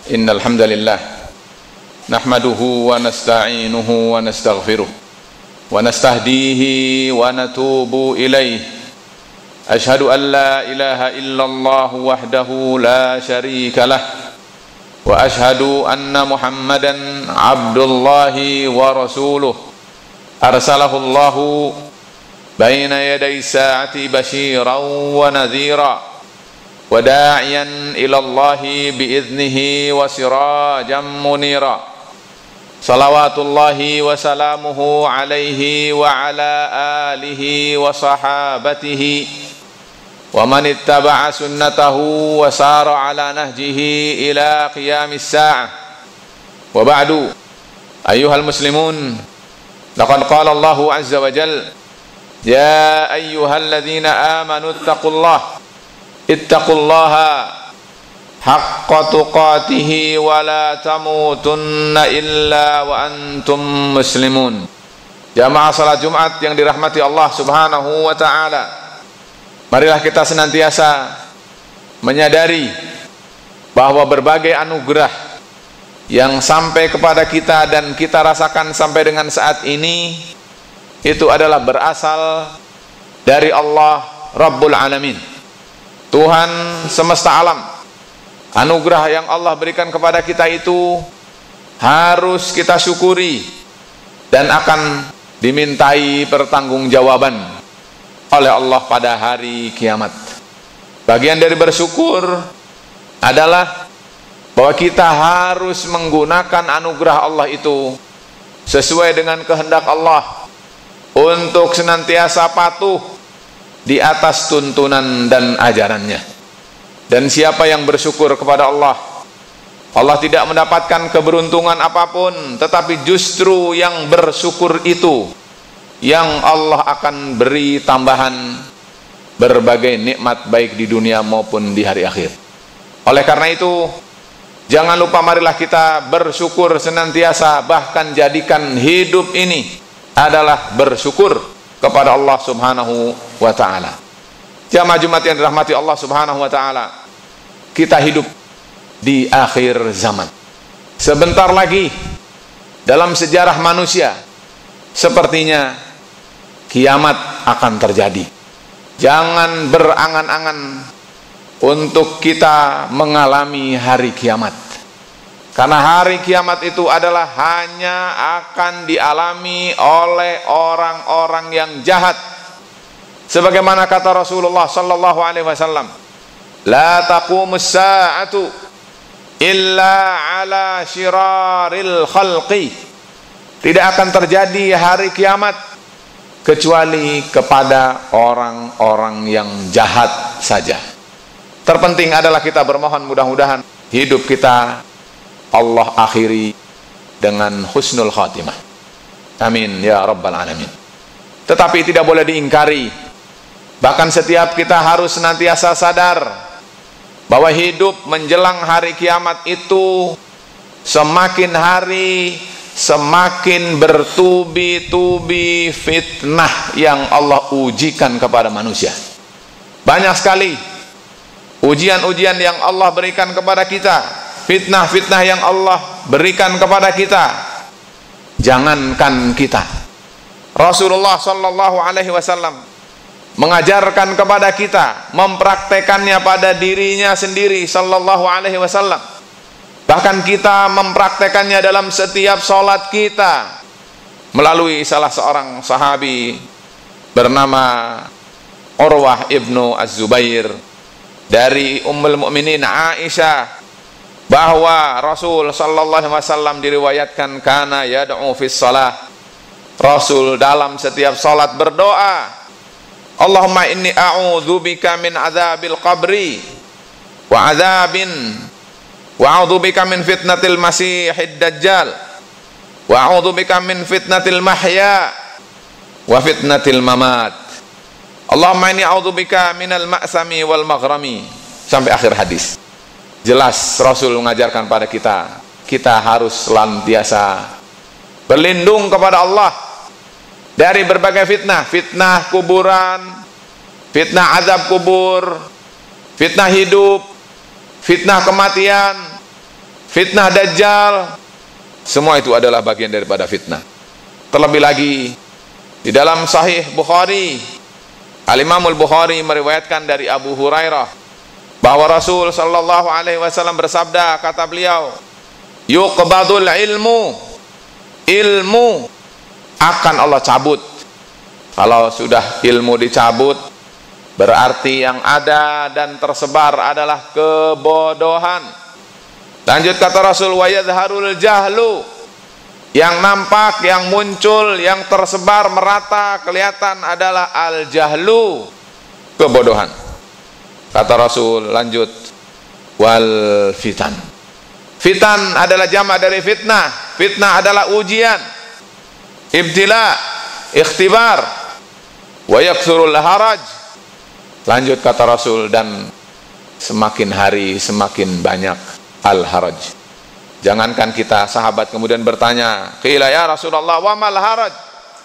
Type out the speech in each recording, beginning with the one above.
إن الحمد لله نحمده ونستعينه ونستغفره ونستهديه ونتوب إليه أشهد أن لا إله إلا الله وحده لا شريك له وأشهد أن محمدا عبد الله ورسوله أرسله الله بين يدي الساعة بشيرا ونذيرا وداعيا إلى الله بإذنه وسراجا منيرا صلوات الله وسلامه عليه وعلى آله وصحابته ومن اتبع سنته وسار على نهجه إلى قيام الساعة وبعد أيها المسلمون لقد قال الله عز وجل يا أيها الذين آمنوا اتقوا الله حق تقاته ولا تموتن إلا وأنتم مسلمون. Jamaah salat Jumat yang dirahmati Allah Subhanahu wa taala, marilah kita senantiasa menyadari bahwa berbagai anugerah yang sampai kepada kita dan kita rasakan sampai dengan saat ini itu adalah berasal dari Allah Rabbul Alamin, Tuhan semesta alam. Anugerah yang Allah berikan kepada kita itu harus kita syukuri dan akan dimintai pertanggungjawaban oleh Allah pada hari kiamat. Bagian dari bersyukur adalah bahwa kita harus menggunakan anugerah Allah itu sesuai dengan kehendak Allah untuk senantiasa patuh di atas tuntunan dan ajarannya. Dan siapa yang bersyukur kepada Allah, Allah tidak mendapatkan keberuntungan apapun, tetapi justru yang bersyukur itu yang Allah akan beri tambahan berbagai nikmat baik di dunia maupun di hari akhir. Oleh karena itu, jangan lupa marilah kita bersyukur senantiasa, bahkan jadikan hidup ini adalah bersyukur kepada Allah Subhanahu wa taala. Jamaah Jumat yang dirahmati Allah Subhanahu wa taala, kita hidup di akhir zaman. Sebentar lagi dalam sejarah manusia sepertinya kiamat akan terjadi. Jangan berangan-angan untuk kita mengalami hari kiamat, karena hari kiamat itu adalah hanya akan dialami oleh orang-orang yang jahat. Sebagaimana kata Rasulullah sallallahu alaihi wasallam, la taqumus sa'atu illa ala syiraril khalqi. Tidak akan terjadi hari kiamat kecuali kepada orang-orang yang jahat saja. Terpenting adalah kita bermohon mudah-mudahan hidup kita Allah akhiri dengan husnul khatimah. Amin ya rabbal alamin. Tetapi tidak boleh diingkari, bahkan setiap kita harus senantiasa sadar bahwa hidup menjelang hari kiamat itu semakin hari semakin bertubi-tubi fitnah yang Allah ujikan kepada manusia. Banyak sekali ujian-ujian yang Allah berikan kepada kita, fitnah-fitnah yang Allah berikan kepada kita. Jangankan kita, Rasulullah sallallahu alaihi wasallam mengajarkan kepada kita, mempraktekannya pada dirinya sendiri sallallahu alaihi wasallam. Bahkan kita mempraktekannya dalam setiap sholat kita melalui salah seorang sahabi bernama Urwah ibnu Az-Zubair dari Ummul Mukminin Aisyah, bahwa Rasul sallallahu alaihi wasallam diriwayatkan kana yad'u fis shalah, Rasul dalam setiap salat berdoa, Allahumma inni a'udzubika min adzabil qabri wa a'udzubika min fitnatil masiihid dajjal wa a'udzubika min fitnatil mahya wa fitnatil mamat. Allahumma inni a'udzubika minal ma'sami wal maghrami, sampai akhir hadis. Jelas Rasul mengajarkan pada kita, kita harus senantiasa berlindung kepada Allah dari berbagai fitnah, fitnah kuburan, fitnah azab kubur, fitnah hidup, fitnah kematian, fitnah Dajjal, semua itu adalah bagian daripada fitnah. Terlebih lagi di dalam Sahih Bukhari, Al-Imam Al-Bukhari meriwayatkan dari Abu Hurairah bahwa Rasul sallallahu alaihi wasallam bersabda, kata beliau, yuqbadul ilmu, ilmu akan Allah cabut. Kalau sudah ilmu dicabut, berarti yang ada dan tersebar adalah kebodohan. Lanjut kata Rasul, wa yadharul jahlu, yang nampak, yang muncul, yang tersebar merata kelihatan adalah al-jahlu, kebodohan. Kata Rasul, lanjut, wal fitan. Fitan adalah jamak dari fitnah. Fitnah adalah ujian, ibtila, ikhtibar, wa yaksurul haraj. Lanjut kata Rasul, dan semakin hari semakin banyak al-haraj. Jangankan kita sahabat kemudian bertanya, qila ya Rasulullah wa mal haraj,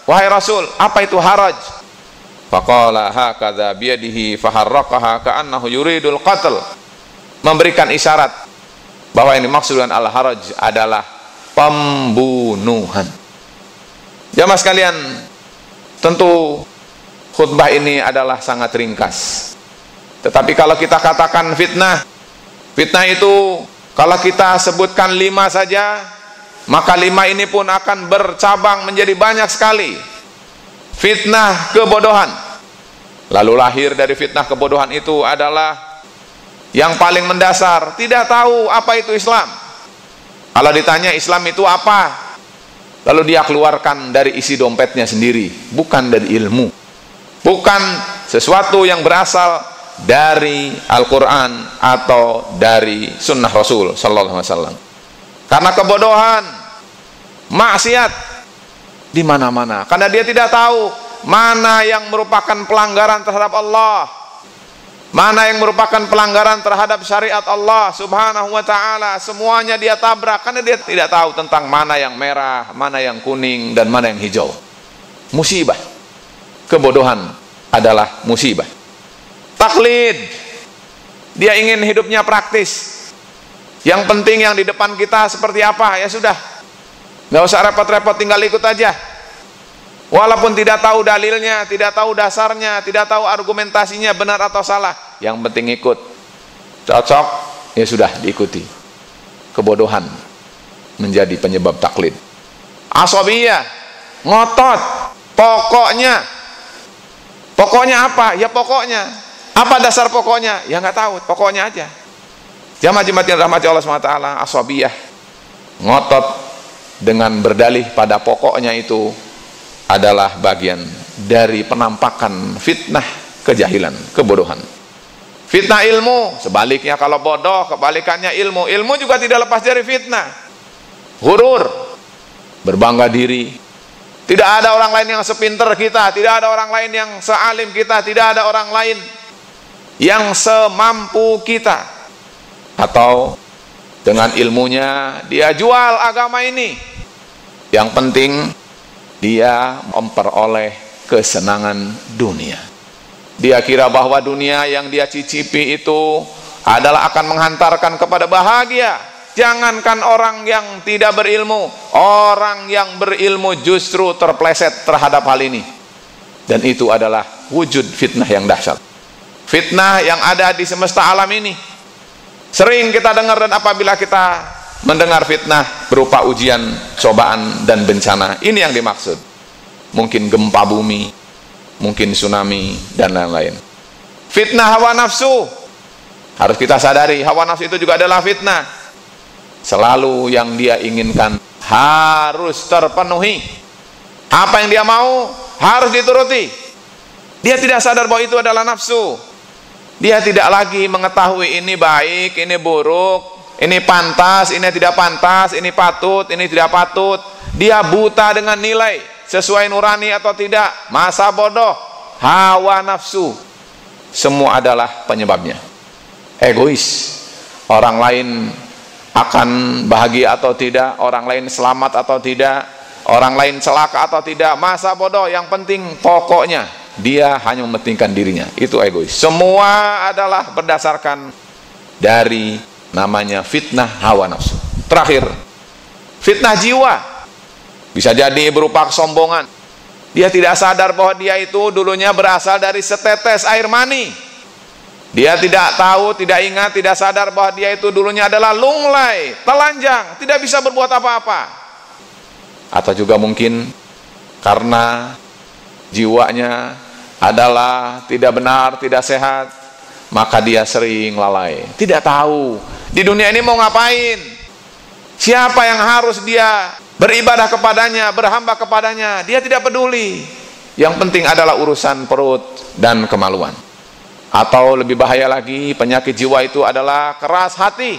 wahai Rasul, apa itu haraj? Faqala hakadha biyadihi faharraqaha ka'annahu yuridul qatl, memberikan isyarat bahwa ini maksud dengan al-haraj adalah pembunuhan. Jamaah sekalian, tentu khutbah ini adalah sangat ringkas, tetapi kalau kita katakan fitnah, fitnah itu kalau kita sebutkan 5 saja, maka 5 ini pun akan bercabang menjadi banyak sekali. Fitnah kebodohan. Lalu lahir dari fitnah kebodohan itu adalah yang paling mendasar, tidak tahu apa itu Islam. Kalau ditanya Islam itu apa, lalu dia keluarkan dari isi dompetnya sendiri, bukan dari ilmu, bukan sesuatu yang berasal dari Al-Quran atau dari Sunnah Rasul Sallallahu Alaihi Wasallam. Karena kebodohan, maksiat di mana-mana. Karena dia tidak tahu mana yang merupakan pelanggaran terhadap Allah, mana yang merupakan pelanggaran terhadap syariat Allah Subhanahu Wa Taala. Semuanya dia tabrak karena dia tidak tahu tentang mana yang merah, mana yang kuning, dan mana yang hijau. Musibah. Kebodohan adalah musibah. Taklid, dia ingin hidupnya praktis, yang penting yang di depan kita seperti apa, ya sudah, nggak usah repot-repot, tinggal ikut aja, walaupun tidak tahu dalilnya, tidak tahu dasarnya, tidak tahu argumentasinya benar atau salah, yang penting ikut, cocok, ya sudah diikuti. Kebodohan menjadi penyebab taklid. Asabiyah, ngotot, pokoknya apa? Ya pokoknya. Apa dasar pokoknya? Ya nggak tahu, pokoknya aja. Jamaah-jamaah yang rahmati Allah SWT, asabiyah, ngotot dengan berdalih pada pokoknya, itu adalah bagian dari penampakan fitnah kejahilan, kebodohan. Fitnah ilmu, sebaliknya kalau bodoh, kebalikannya ilmu. Ilmu juga tidak lepas dari fitnah. Ghurur, berbangga diri. Tidak ada orang lain yang sepinter kita, tidak ada orang lain yang sealim kita, tidak ada orang lain yang semampu kita, atau dengan ilmunya dia jual agama ini. Yang penting dia memperoleh kesenangan dunia. Dia kira bahwa dunia yang dia cicipi itu adalah akan menghantarkan kepada bahagia. Jangankan orang yang tidak berilmu, orang yang berilmu justru terpleset terhadap hal ini. Dan itu adalah wujud fitnah yang dahsyat. Fitnah yang ada di semesta alam ini sering kita dengar, dan apabila kita mendengar fitnah berupa ujian, cobaan, dan bencana, ini yang dimaksud. Mungkin gempa bumi, mungkin tsunami, dan lain-lain. Fitnah hawa nafsu, harus kita sadari, hawa nafsu itu juga adalah fitnah. Selalu yang dia inginkan harus terpenuhi, apa yang dia mau harus dituruti. Dia tidak sadar bahwa itu adalah nafsu. Dia tidak lagi mengetahui ini baik, ini buruk, ini pantas, ini tidak pantas, ini patut, ini tidak patut. Dia buta dengan nilai, sesuai nurani atau tidak. Masa bodoh, hawa nafsu, semua adalah penyebabnya. Egois, orang lain akan bahagia atau tidak, orang lain selamat atau tidak, orang lain celaka atau tidak, masa bodoh. Yang penting pokoknya dia hanya mementingkan dirinya. Itu egois. Semua adalah berdasarkan dari namanya fitnah hawa nafsu. Terakhir, fitnah jiwa. Bisa jadi berupa kesombongan. Dia tidak sadar bahwa dia itu dulunya berasal dari setetes air mani. Dia tidak tahu, tidak ingat, tidak sadar bahwa dia itu dulunya adalah lunglai, telanjang, tidak bisa berbuat apa-apa. Atau juga mungkin karena jiwanya adalah tidak benar, tidak sehat, maka dia sering lalai, tidak tahu di dunia ini mau ngapain, siapa yang harus dia beribadah kepadanya, berhamba kepadanya. Dia tidak peduli. Yang penting adalah urusan perut dan kemaluan. Atau lebih bahaya lagi, penyakit jiwa itu adalah keras hati.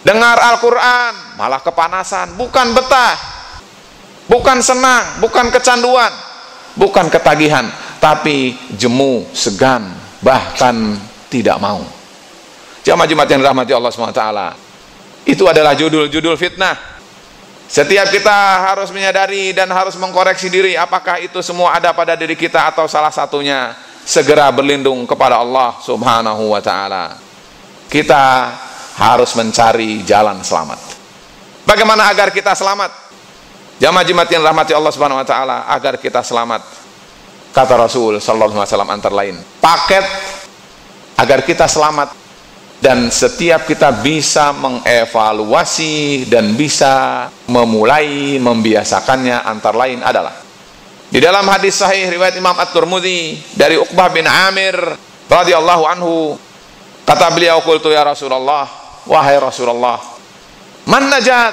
Dengar Al-Quran malah kepanasan, bukan betah, bukan senang, bukan kecanduan, bukan ketagihan, tapi jemu, segan, bahkan tidak mau. Jamaah Jumat yang dirahmati Allah SWT, itu adalah judul-judul fitnah. Setiap kita harus menyadari dan harus mengkoreksi diri, apakah itu semua ada pada diri kita atau salah satunya. Segera berlindung kepada Allah Subhanahu wa ta'ala. Kita harus mencari jalan selamat. Bagaimana agar kita selamat? Jamaah Jumat yang dirahmati Allah Subhanahu wa ta'ala, agar kita selamat, kata Rasul sallallahu alaihi wasallam antara lain, paket agar kita selamat dan setiap kita bisa mengevaluasi dan bisa memulai membiasakannya, antara lain adalah di dalam hadis sahih riwayat Imam At-Tirmidzi dari Uqbah bin Amir radhiyallahu anhu, kata beliau, qultu ya Rasulullah, wahai Rasulullah, man najat,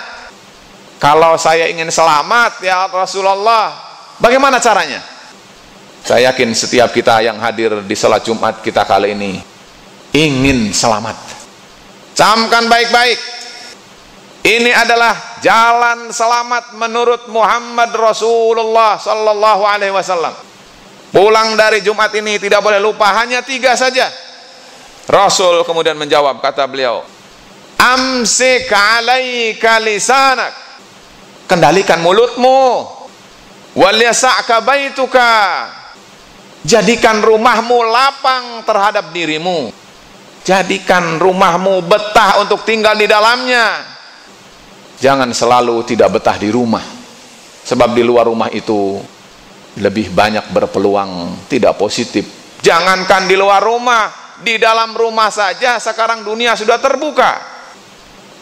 kalau saya ingin selamat ya Rasulullah, bagaimana caranya? Saya yakin setiap kita yang hadir di salat Jumat kita kali ini ingin selamat. Camkan baik-baik, ini adalah jalan selamat menurut Muhammad Rasulullah sallallahu alaihi wasallam. Pulang dari Jumat ini tidak boleh lupa hanya 3 saja. Rasul kemudian menjawab, kata beliau, amsik alaika lisanak, kendalikan mulutmu, wal yasa'ka baituka, jadikan rumahmu lapang terhadap dirimu, jadikan rumahmu betah untuk tinggal di dalamnya. Jangan selalu tidak betah di rumah, sebab di luar rumah itu lebih banyak berpeluang tidak positif. Jangankan di luar rumah, di dalam rumah saja sekarang dunia sudah terbuka.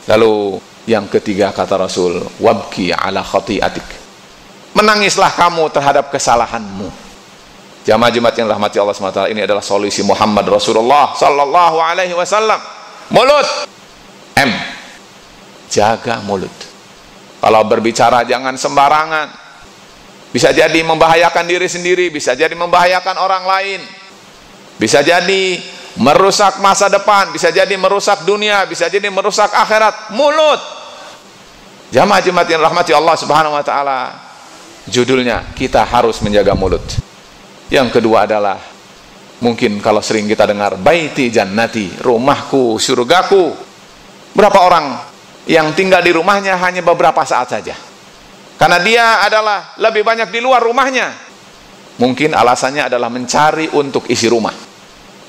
Lalu yang ketiga, kata Rasul, wabki ala khati'atik, menangislah kamu terhadap kesalahanmu. Jamaah Jumat yang rahmati Allah SWT, ini adalah solusi Muhammad Rasulullah sallallahu alaihi wasallam. Mulut, jaga mulut. Kalau berbicara jangan sembarangan. Bisa jadi membahayakan diri sendiri, bisa jadi membahayakan orang lain, bisa jadi merusak masa depan, bisa jadi merusak dunia, bisa jadi merusak akhirat. Mulut. Jamaah Jumat yang rahmati Allah Subhanahu wa taala, judulnya kita harus menjaga mulut. Yang kedua adalah, mungkin kalau sering kita dengar baiti jannati, rumahku surgaku. Berapa orang yang tinggal di rumahnya hanya beberapa saat saja, karena dia adalah lebih banyak di luar rumahnya. Mungkin alasannya adalah mencari untuk isi rumah,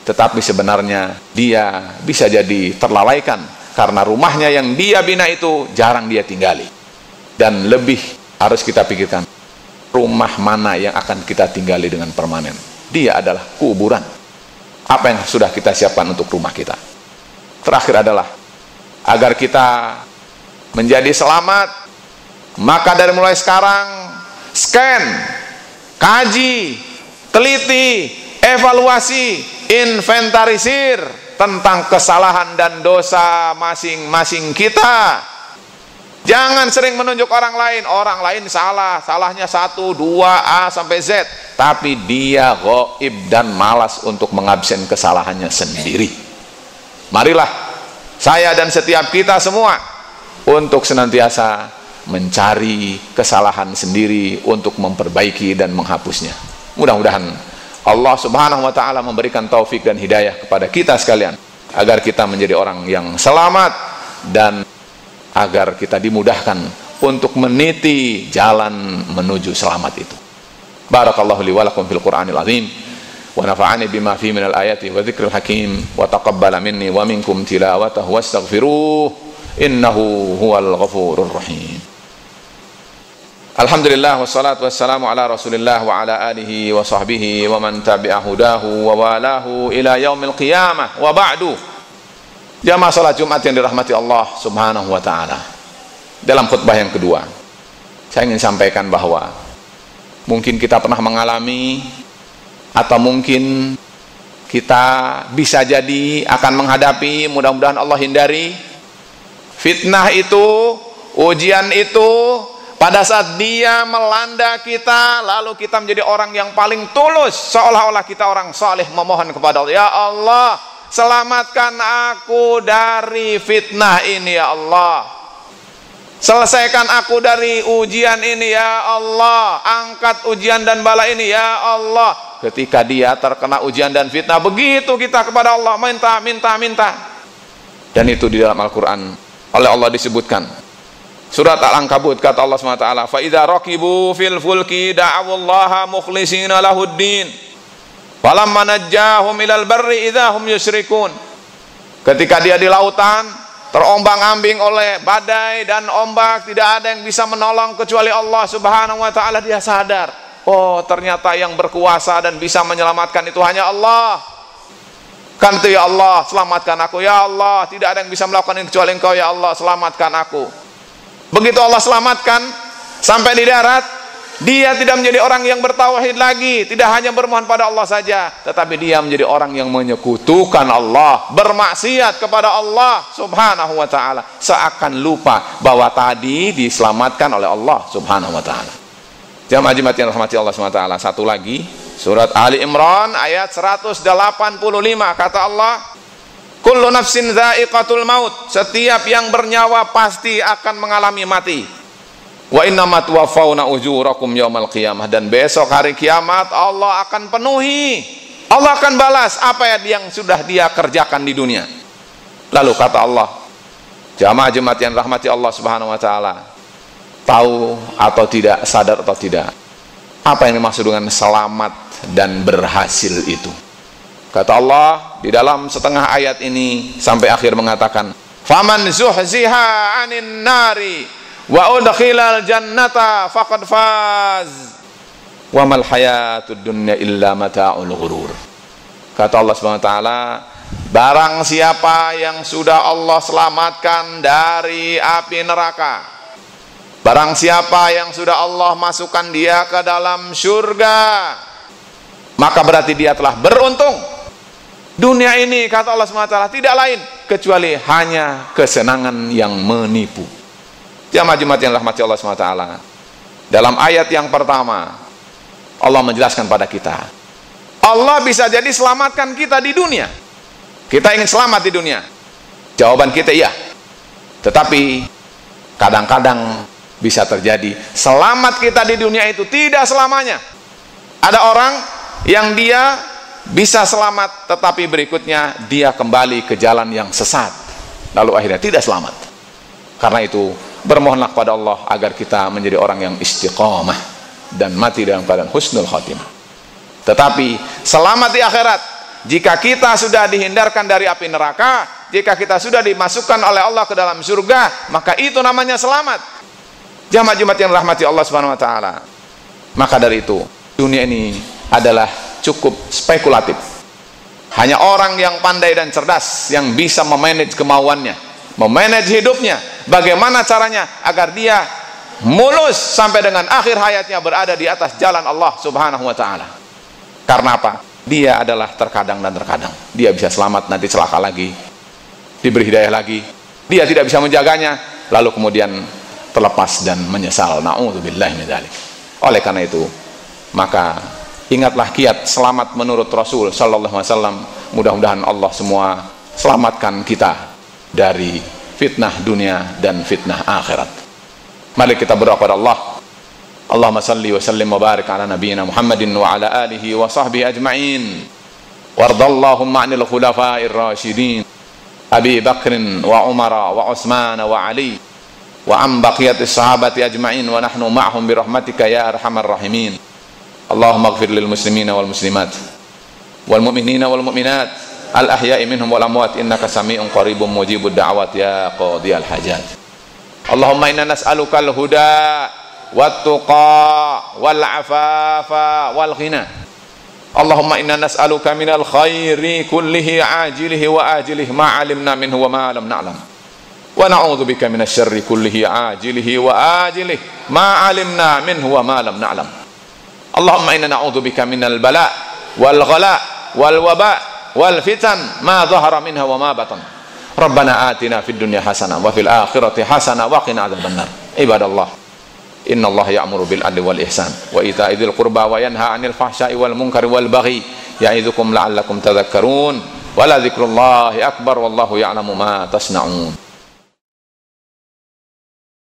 tetapi sebenarnya dia bisa jadi terlalaikan karena rumahnya yang dia bina itu jarang dia tinggali. Dan lebih harus kita pikirkan, rumah mana yang akan kita tinggali dengan permanen. Dia adalah kuburan. Apa yang sudah kita siapkan untuk rumah kita? Terakhir adalah, agar kita menjadi selamat, maka dari mulai sekarang scan, kaji, teliti, evaluasi, inventarisir tentang kesalahan dan dosa masing-masing kita. Jangan sering menunjuk orang lain salah, salahnya 1, 2, A sampai Z, tapi dia ghaib dan malas untuk mengabsen kesalahannya sendiri. Marilah saya dan setiap kita semua untuk senantiasa mencari kesalahan sendiri untuk memperbaiki dan menghapusnya. Mudah-mudahan Allah Subhanahu wa ta'ala memberikan taufik dan hidayah kepada kita sekalian, agar kita menjadi orang yang selamat dan agar kita dimudahkan untuk meniti jalan menuju selamat itu. Barakallahu li wa lakum fil Qur'anil azim, wa nafa'ani bima fihi minal ayati wa dzikril hakim, wa taqabbala minni wa minkum tilawatahu wastaghfiruh innahu huwal ghafurur rahim. Alhamdulillah wassalatu wassalamu ala Rasulillah wa ala alihi wa sahbihi wa man tabi'a hudahu wa walahu ila yaumil qiyamah wa ba'du. Jamaah salat Jumat yang dirahmati Allah Subhanahu wa taala. Dalam khutbah yang kedua, saya ingin sampaikan bahwa mungkin kita pernah mengalami atau mungkin kita bisa jadi akan menghadapi, mudah-mudahan Allah hindari, fitnah itu, ujian itu, pada saat dia melanda kita, lalu kita menjadi orang yang paling tulus, seolah-olah kita orang saleh memohon kepada Allah, ya Allah, selamatkan aku dari fitnah ini ya Allah, selesaikan aku dari ujian ini ya Allah, angkat ujian dan bala ini ya Allah. Ketika dia terkena ujian dan fitnah, begitu kita kepada Allah minta. Dan itu di dalam Al-Quran oleh Allah disebutkan. Surat Al-Ankabut, kata Allah SWT, fa idza raqibu fil fulki da'awullaha mukhlishina lahuddin falamma najjahum ilal barri idza hum yusyrikun. Ketika dia di lautan terombang-ambing oleh badai dan ombak, tidak ada yang bisa menolong kecuali Allah Subhanahu wa taala, dia sadar, oh ternyata yang berkuasa dan bisa menyelamatkan itu hanya Allah. Kan itu, ya Allah selamatkan aku, ya Allah tidak ada yang bisa melakukan ini kecuali Engkau, ya Allah selamatkan aku. Begitu Allah selamatkan sampai di darat, dia tidak menjadi orang yang bertauhid lagi, tidak hanya bermohon pada Allah saja, tetapi dia menjadi orang yang menyekutukan Allah, bermaksiat kepada Allah Subhanahu wa taala, seakan lupa bahwa tadi diselamatkan oleh Allah Subhanahu wa taala. Jamaah Jumat yang rahmati Allah Subhanahu wa taala, satu lagi, surat Ali Imran ayat 185, kata Allah, kullu nafsin dha'iqatul maut, setiap yang bernyawa pasti akan mengalami mati. Wa innama tuwaffawna ujurakum yaumal qiyamah, dan besok hari kiamat Allah akan penuhi, Allah akan balas apa yang sudah dia kerjakan di dunia. Lalu kata Allah, jamaah Jumat yang rahmati Allah Subhanahu wa taala, tahu atau tidak, sadar atau tidak, apa yang dimaksud dengan selamat dan berhasil itu? Kata Allah di dalam setengah ayat ini sampai akhir mengatakan, faman zuhziha 'anil nari wa udkhilal jannata faqad faz wa mal hayatud dunya illa mata'ul ghurur. Kata Allah Subhanahu wa taala, barang siapa yang sudah Allah selamatkan dari api neraka, barang siapa yang sudah Allah masukkan dia ke dalam surga, maka berarti dia telah beruntung. Dunia ini, kata Allah SWT, tidak lain kecuali hanya kesenangan yang menipu. Jamaah Jumat yang rahmati Allah SWT, dalam ayat yang pertama Allah menjelaskan pada kita, Allah bisa jadi selamatkan kita di dunia. Kita ingin selamat di dunia, jawaban kita iya, tetapi kadang-kadang bisa terjadi selamat kita di dunia itu tidak selamanya. Ada orang yang dia bisa selamat, tetapi berikutnya dia kembali ke jalan yang sesat, lalu akhirnya tidak selamat. Karena itu bermohonlah kepada Allah agar kita menjadi orang yang istiqamah dan mati dalam keadaan husnul khatimah. Tetapi selamat di akhirat, jika kita sudah dihindarkan dari api neraka, jika kita sudah dimasukkan oleh Allah ke dalam surga, maka itu namanya selamat. Jamaah Jumat yang rahmati Allah Subhanahu wa taala. Maka dari itu, dunia ini adalah cukup spekulatif. Hanya orang yang pandai dan cerdas yang bisa memanage kemauannya, memanage hidupnya, bagaimana caranya agar dia mulus sampai dengan akhir hayatnya berada di atas jalan Allah Subhanahu wa taala. Karena apa? Dia adalah terkadang dan terkadang dia bisa selamat, nanti celaka lagi, diberi hidayah lagi, dia tidak bisa menjaganya, lalu kemudian terlepas dan menyesal. Na'udzubillahi min dzalik. Oleh karena itu, maka ingatlah kiat selamat menurut Rasul sallallahu alaihi wasallam. Mudah-mudahan Allah semua selamatkan kita dari fitnah dunia dan fitnah akhirat. Mari kita berdoa kepada Allah. Allahumma salli wa sallim wa barik ala nabiyyina Muhammadin wa ala alihi wa sahbihi ajma'in. Wardallahumma 'anil khulafa'ir rasyidin Abi Bakrin wa Umar wa Utsman wa Ali wa an baqiyatis sahabati ajma'in wa nahnu ma'hum bi rahmatika ya arhamar rahimin. Allahumma ighfir lil muslimina wal muslimat wal mu'minina wal mu'minat al-ahya'i minhum wal amwat innaka sami'un qaribun mujibud da'wat ya qadiyal hajat. Allahumma inna nas'aluka al-huda wat tuqa wal afafa wal ghina. Allahumma inna nas'aluka minal khairi kullihi ajilihi wa ajilihi ma 'alimna minhu wa ma lam na'lam. Wa na'udzu bika minasy syarri kullihi ajilihi wa ajilihi ma 'alimna minhu wa ma lam na'lam. Allahumma inna na'udzu bika minal bala wal ghala wal waba wal fitan ma dhahara minha wa ma batan. Rabbana atina fid dunya hasanah wa fil akhirati hasanah wa qina adzabannar. Ibadallah, innallaha ya'muru bil adli wal ihsan wa ita'i dzil qurba wa yanha 'anil fahsya'i wal munkari wal baghi ya'idzukum la'allakum tadhakkarun. Wa la dzikrullahi akbar wallahu ya'lamu ma tasna'un.